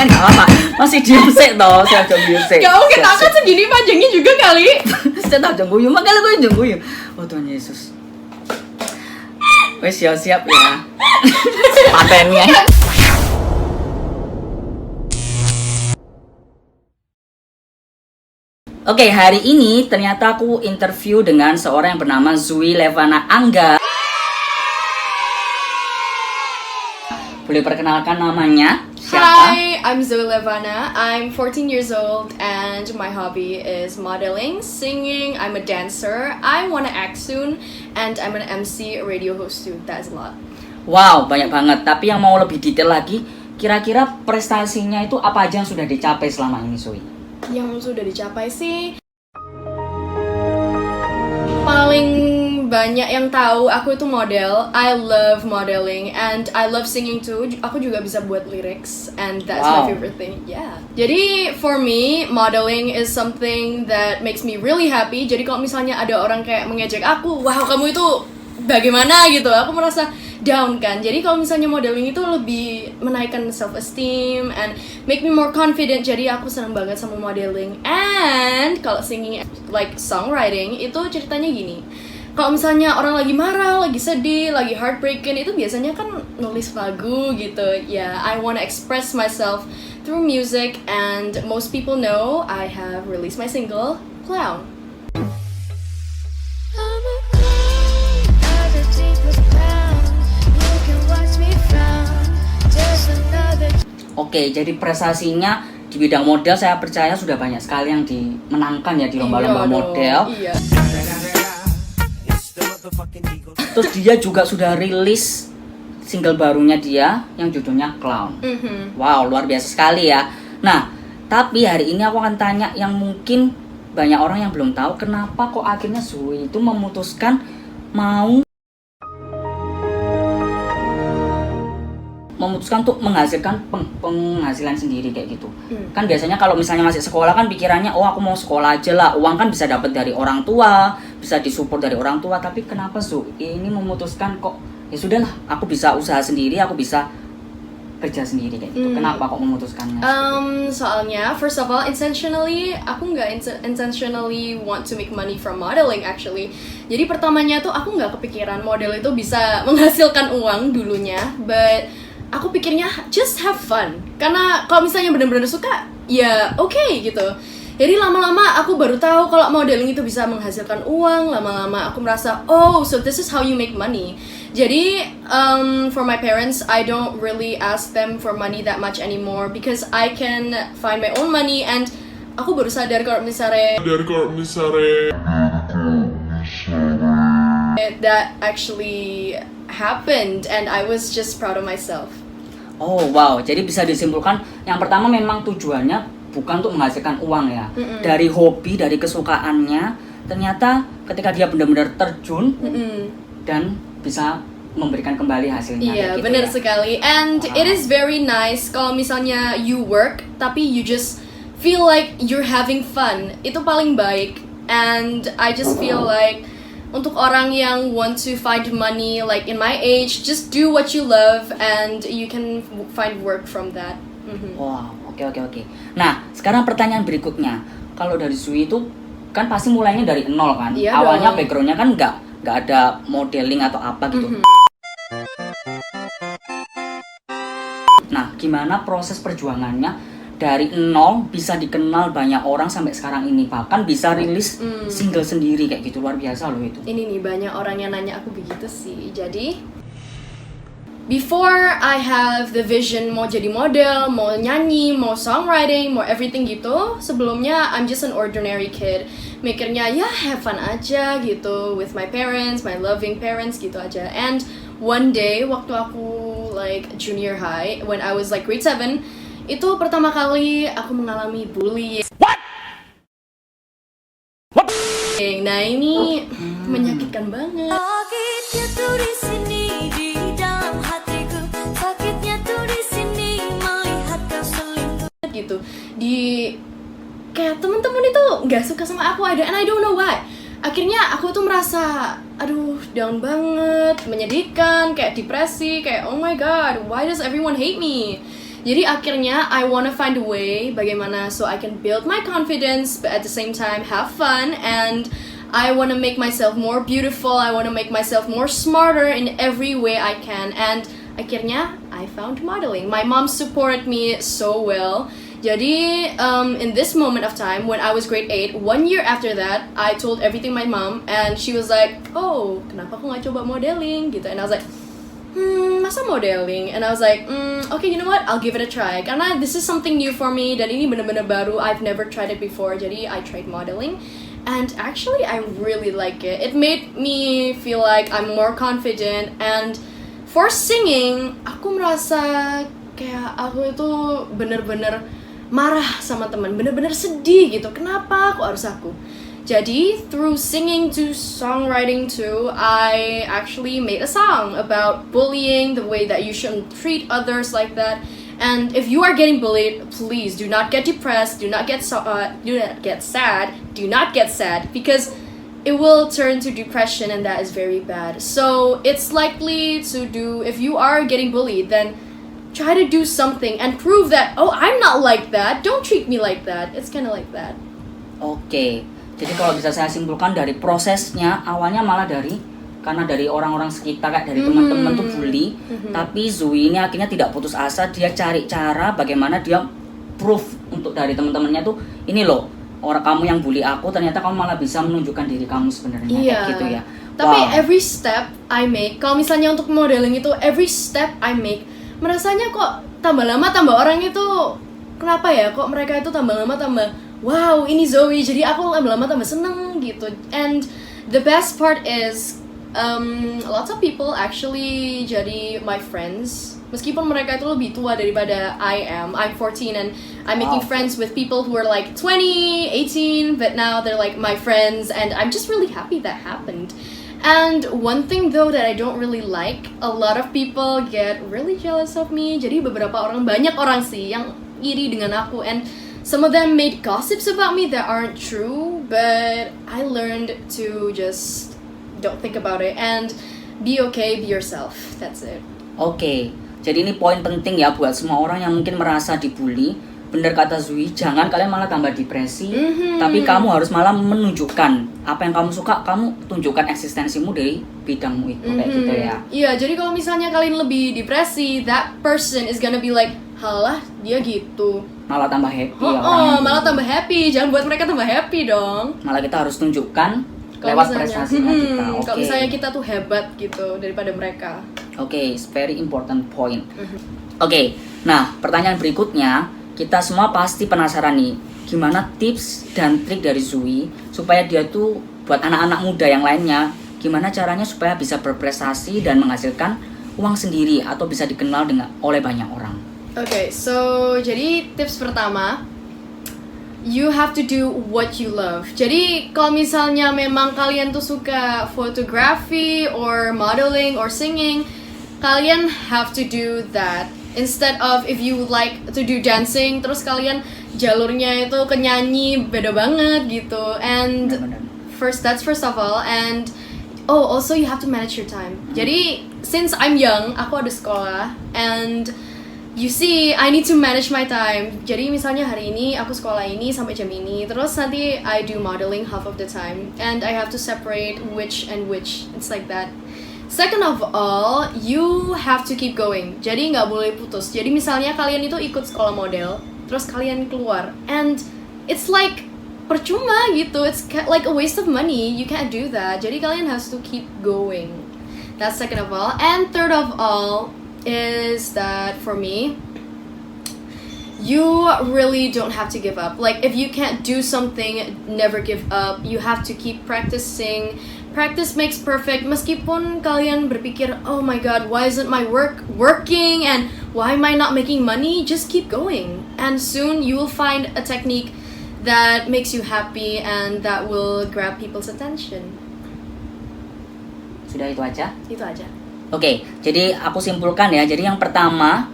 kan nggak apa-apa. Masih diem sih toh, saya aja guyu sih. Gak mungkin aku segini panjangnya juga kali. Saya aja guyu, makanya gue aja guyu. Oh Tuhan Yesus. Wes siap-siap ya. Patennya. Oke, hari ini ternyata aku interview dengan seorang yang bernama Zui Levana Angga. Boleh perkenalkan namanya? Siapa? Hi, I'm Zui Levana. I'm 14 years old and my hobby is modeling, singing, I'm a dancer, I wanna act soon, and I'm an MC, a radio host too. That's a lot. Wow, banyak banget. Tapi yang mau lebih detail lagi, kira-kira prestasinya itu apa aja yang sudah dicapai selama ini, Zui? Yang sudah dicapai sih paling banyak yang tahu aku itu model. I love modeling and I love singing too. Aku juga bisa buat lyrics and that's my favorite thing. Yeah. Jadi for me modeling is something that makes me really happy. Jadi kalau misalnya ada orang kayak mengejek aku, wow kamu itu bagaimana gitu, aku merasa down kan. Jadi kalau misalnya modeling itu lebih menaikkan self esteem and make me more confident. Jadi aku senang banget sama modeling. And kalau singing like songwriting itu ceritanya gini. Kalau misalnya orang lagi marah, lagi sedih, lagi heartbroken, itu biasanya kan nulis lagu gitu. Yeah, I wanna express myself through music and most people know I have released my single Clown. Oke, jadi prestasinya di bidang model saya percaya sudah banyak sekali yang dimenangkan ya di lomba-lomba model. Iya. Terus dia juga sudah rilis single barunya dia yang judulnya Clown. Wow, luar biasa sekali ya. Nah, tapi hari ini aku akan tanya yang mungkin banyak orang yang belum tahu, kenapa kok akhirnya Zui itu memutuskan untuk menghasilkan penghasilan sendiri kayak gitu. Kan biasanya kalau misalnya masih sekolah kan pikirannya, oh aku mau sekolah aja lah, uang kan bisa dapat dari orang tua, bisa disupport dari orang tua. Tapi kenapa Zui ini memutuskan kok ya sudahlah, aku bisa usaha sendiri, aku bisa kerja sendiri kayak gitu. Kenapa kok memutuskannya? Soalnya first of all intentionally aku nggak intentionally want to make money from modeling actually. Jadi pertamanya tuh aku nggak kepikiran model itu bisa menghasilkan uang dulunya, but aku pikirnya just have fun. Karena kalau misalnya benar-benar suka, ya oke gitu. Jadi lama-lama aku baru tahu kalau modeling itu bisa menghasilkan uang. Lama-lama aku merasa, oh, so this is how you make money. Jadi for my parents, I don't really ask them for money that much anymore because I can find my own money and aku baru sadar kalau misalnya that actually happened and I was just proud of myself. Oh wow, jadi bisa disimpulkan yang pertama memang tujuannya bukan untuk menghasilkan uang ya. Dari hobi, dari kesukaannya, ternyata ketika dia benar-benar terjun dan bisa memberikan kembali hasilnya. Iya, gitu benar ya. sekali. And it is very nice kalau misalnya you work tapi you just feel like you're having fun. Itu paling baik. And I just feel like untuk orang yang want to find money like in my age, just do what you love and you can find work from that. Wow, oke. Nah, sekarang pertanyaan berikutnya. Kalau dari Zui itu kan pasti mulainya dari nol kan? Iya Awalnya dong. backgroundnya kan nggak ada modeling atau apa gitu. Nah, gimana proses perjuangannya dari nol bisa dikenal banyak orang sampai sekarang ini, bahkan bisa rilis single sendiri kayak gitu, luar biasa loh itu. Ini nih banyak orang yang nanya aku begitu sih. Jadi before I have the vision mau jadi model, mau nyanyi, mau songwriting, mau everything gitu, sebelumnya I'm just an ordinary kid. Mikirnya ya have fun aja gitu with my parents, my loving parents gitu aja. And one day waktu aku like junior high, when I was like grade 7, itu pertama kali aku mengalami bullying. Nah ini menyakitkan banget. Sakitnya tuh di sini di dalam hatiku, sakitnya tuh di sini melihat kau selingkuh. Gitu di kayak temen-temen itu nggak suka sama aku, and I don't know why. Akhirnya aku tuh merasa aduh down banget, menyedihkan, kayak depresi, kayak oh my god, why does everyone hate me? Jadi akhirnya I wanna find a way bagaimana so I can build my confidence but at the same time have fun, and I wanna make myself more beautiful, I wanna make myself more smarter in every way I can, and akhirnya I found modeling. My mom supported me so well. Jadi in this moment of time when I was grade 8, 1 year after that, I told everything my mom and she was like, oh kenapa aku gak coba modeling gitu, and I was like, masa modeling? And I was like, okay, you know what, I'll give it a try karena this is something new for me dan ini bener-bener baru, I've never tried it before. Jadi I tried modeling and actually I really like it. It made me feel like I'm more confident, and for singing aku merasa kayak aku itu bener-bener marah sama teman, bener-bener sedih gitu, kenapa aku. Jadi through singing to songwriting too, I actually made a song about bullying, the way that you shouldn't treat others like that. And if you are getting bullied, please do not get depressed, do not get sad, because it will turn to depression and that is very bad. So it's likely to do, if you are getting bullied, then try to do something and prove that, oh, I'm not like that, don't treat me like that. It's kind of like that. Oke. Jadi kalau bisa saya simpulkan dari prosesnya, awalnya malah karena dari orang-orang sekitar, kayak dari teman-teman tuh bully, tapi Zoe ini akhirnya tidak putus asa, dia cari cara bagaimana dia proof untuk dari teman-temannya tuh, ini loh, orang kamu yang bully aku, ternyata kamu malah bisa menunjukkan diri kamu sebenarnya, kayak gitu ya. Tapi every step I make, kalau misalnya untuk modeling itu, every step I make, merasanya kok tambah lama tambah orang itu, kenapa ya, kok mereka itu tambah lama tambah wow ini Zoe, jadi aku lama-lama tambah seneng gitu. And the best part is lots of people actually jadi my friends meskipun mereka itu lebih tua daripada I am. I'm 14 and I'm making friends with people who are like 20, 18, but now they're like my friends, and I'm just really happy that happened. And one thing though that I don't really like, a lot of people get really jealous of me. Jadi banyak orang sih yang iri dengan aku, and some of them made gossips about me that aren't true, but I learned to just don't think about it and be okay, be yourself. That's it. Oke. Jadi ini poin penting ya buat semua orang yang mungkin merasa dibully. Bener kata Zui, jangan kalian malah tambah depresi, tapi kamu harus malah menunjukkan apa yang kamu suka, kamu tunjukkan eksistensimu dari bidangmu itu, kayak gitu ya. Iya, jadi kalau misalnya kalian lebih depresi, that person is gonna be like, halah dia gitu. Malah tambah happy malah tambah happy, jangan buat mereka tambah happy dong. Malah kita harus tunjukkan Kalo lewat misalnya, prestasinya kita. Kalau misalnya kita tuh hebat gitu daripada mereka. Oke, it's very important point. Oke, nah pertanyaan berikutnya, kita semua pasti penasaran nih, gimana tips dan trik dari Zui supaya dia tuh buat anak-anak muda yang lainnya, gimana caranya supaya bisa berprestasi dan menghasilkan uang sendiri atau bisa dikenal oleh banyak orang. Oke, so jadi tips pertama, you have to do what you love. Jadi kalau misalnya memang kalian tuh suka photography or modeling or singing, kalian have to do that. Instead of if you like to do dancing, terus kalian jalurnya itu ke nyanyi, beda banget gitu. And that's first of all. And also you have to manage your time. Jadi since I'm young, aku ada sekolah, and you see, I need to manage my time. Jadi misalnya hari ini aku sekolah ini sampai jam ini, terus nanti I do modeling half of the time, and I have to separate which and which. It's like that. Second of all, you have to keep going. Jadi nggak boleh putus. Jadi misalnya kalian itu ikut sekolah model, terus kalian keluar, and it's like percuma gitu. It's like a waste of money. You can't do that. Jadi kalian has to keep going. That's second of all. And third of all is that for me, you really don't have to give up. Like if you can't do something, never give up. You have to keep practicing. Practice makes perfect. Meskipun kalian berpikir, oh my god, why isn't my work working and why am I not making money? Just keep going, and soon you will find a technique that makes you happy and that will grab people's attention. Sudah itu aja? Itu aja. Oke, jadi aku simpulkan ya. Jadi yang pertama,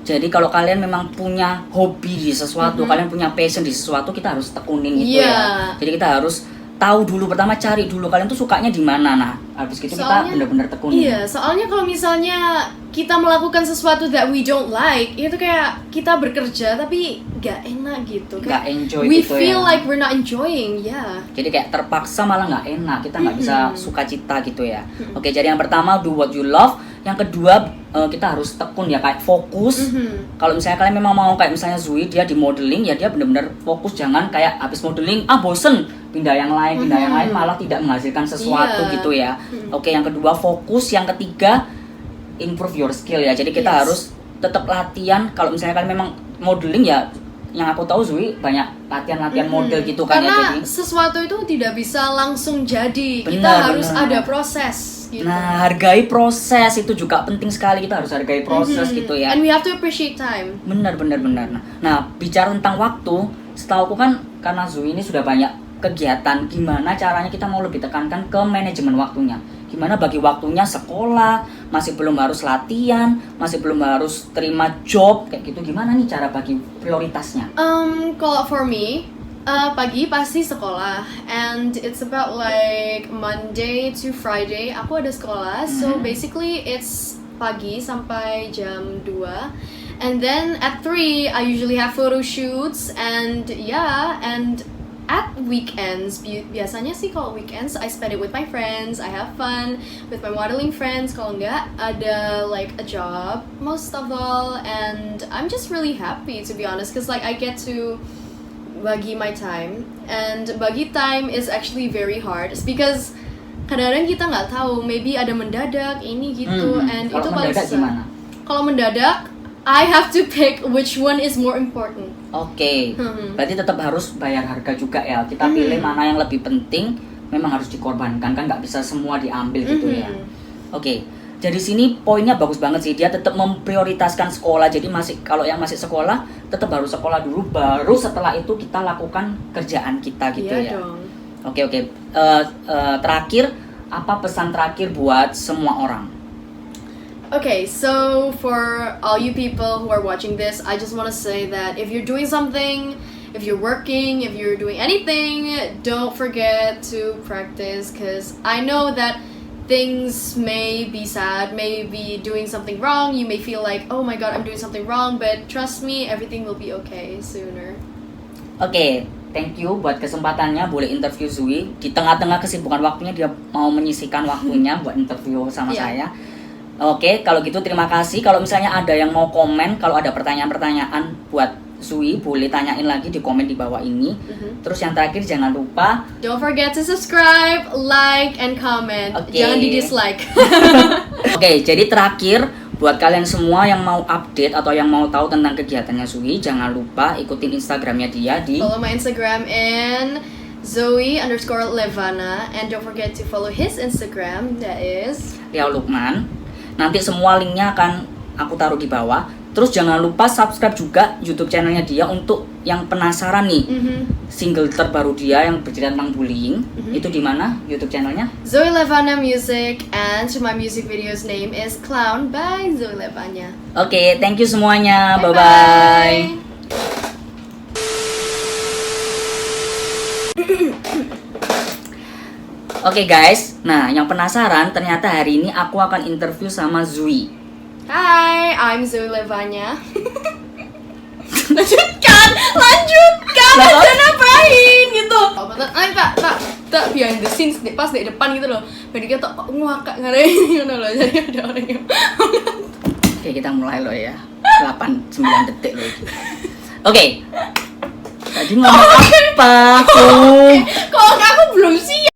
jadi kalau kalian memang punya hobi di sesuatu, kalian punya passion di sesuatu, kita harus tekunin itu ya. Jadi kita harus tahu dulu, pertama cari dulu kalian tuh sukanya di mana. Nah, habis gitu kita benar-benar tekunin. Iya, soalnya kalau misalnya kita melakukan sesuatu that we don't like, itu kayak kita bekerja tapi gak enak gitu. Nggak enjoy we gitu feel ya. like we're not enjoying, yeah. Jadi kayak terpaksa malah nggak enak, kita nggak bisa sukacita gitu ya. Oke, jadi yang pertama do what you love. Yang kedua kita harus tekun ya, kayak fokus. Kalau misalnya kalian memang mau kayak misalnya Zui, dia di modeling ya dia benar-benar fokus, jangan kayak habis modeling bosen pindah yang lain malah tidak menghasilkan sesuatu Iya. gitu ya. Oke, yang kedua fokus. Yang ketiga improve your skill ya. Jadi kita Yes. harus tetap latihan. Kalau misalnya kalian memang modeling ya, yang aku tahu Zui banyak latihan model gitu kan ya. Karena Jadi sesuatu itu tidak bisa langsung jadi. Kita Benar, harus benar. ada proses gitu. nah, hargai proses itu juga penting sekali. Kita harus hargai proses gitu ya. And we have to appreciate time. Benar. Nah, bicara tentang waktu, setahu aku kan karena Zui ini sudah banyak kegiatan, gimana caranya kita mau lebih tekankan ke manajemen waktunya. Gimana bagi waktunya sekolah, masih belum harus latihan, masih belum harus terima job, kayak gitu. Gimana nih cara bagi prioritasnya? Kalau for me, pagi pasti sekolah, and it's about like Monday to Friday aku ada sekolah, so basically it's pagi sampai jam 2. And then at 3 I usually have photo shoots, and at weekends, biasanya sih kalau weekends I spend it with my friends, I have fun with my modeling friends. Kalau enggak, ada like a job most of all, and I'm just really happy to be honest, cause like I get to bagi my time, and bagi time is actually very hard. It's because kadang-kadang kita nggak tahu, maybe ada mendadak ini gitu, and Kalau itu paling mendadak susah. gimana? Kalau mendadak, I have to pick which one is more important. Oke, berarti tetap harus bayar harga juga ya. Kita pilih mana yang lebih penting, memang harus dikorbankan, kan nggak bisa semua diambil gitu ya. Oke, jadi sini poinnya bagus banget sih. Dia tetap memprioritaskan sekolah. Jadi kalau yang masih sekolah, tetap harus sekolah dulu, baru setelah itu kita lakukan kerjaan kita gitu Iya ya. dong. Oke. Terakhir, apa pesan terakhir buat semua orang? Okay, so for all you people who are watching this, I just want to say that if you're doing something, if you're working, if you're doing anything, don't forget to practice, because I know that things may be sad, may be doing something wrong, you may feel like, oh my god, I'm doing something wrong, but trust me, everything will be okay sooner. Oke, thank you buat kesempatannya boleh interview Zui. Di tengah-tengah kesibukan waktunya dia mau menyisihkan waktunya buat interview sama Iya. saya. Oke, kalau gitu terima kasih. Kalau misalnya ada yang mau komen, kalau ada pertanyaan-pertanyaan buat Zui, boleh tanyain lagi di komen di bawah ini. Terus yang terakhir jangan lupa Don't forget to subscribe, like, and comment. Oke. Jangan di-dislike. Oke, jadi terakhir buat kalian semua yang mau update atau yang mau tahu tentang kegiatannya Zui, jangan lupa ikutin Instagramnya dia di Follow my Instagram in Zoe_Levana, and don't forget to follow his Instagram, that is Riau Lukman. Nanti semua linknya akan aku taruh di bawah. Terus jangan lupa subscribe juga YouTube channelnya dia untuk yang penasaran nih single terbaru dia yang bercerita tentang bullying. Itu di mana YouTube channelnya? Zoe Levana Music, and my music video's name is Clown by Zoe Levana. Oke, thank you semuanya. Bye bye. Bye-bye. Oke guys, nah yang penasaran ternyata hari ini aku akan interview sama Zui. Hi, I'm Zoe Levana. Lanjutkan, jangan ngapain gitu. Ay, tak behind the scenes deh, pas di depan gitu loh. Jadi kita kok ngakak ngarain gitu loh. Jadi ada orang yang Oke, kita mulai loh ya. 8-9 detik loh. Oke. Tadi ngomong apa? kok aku belum sih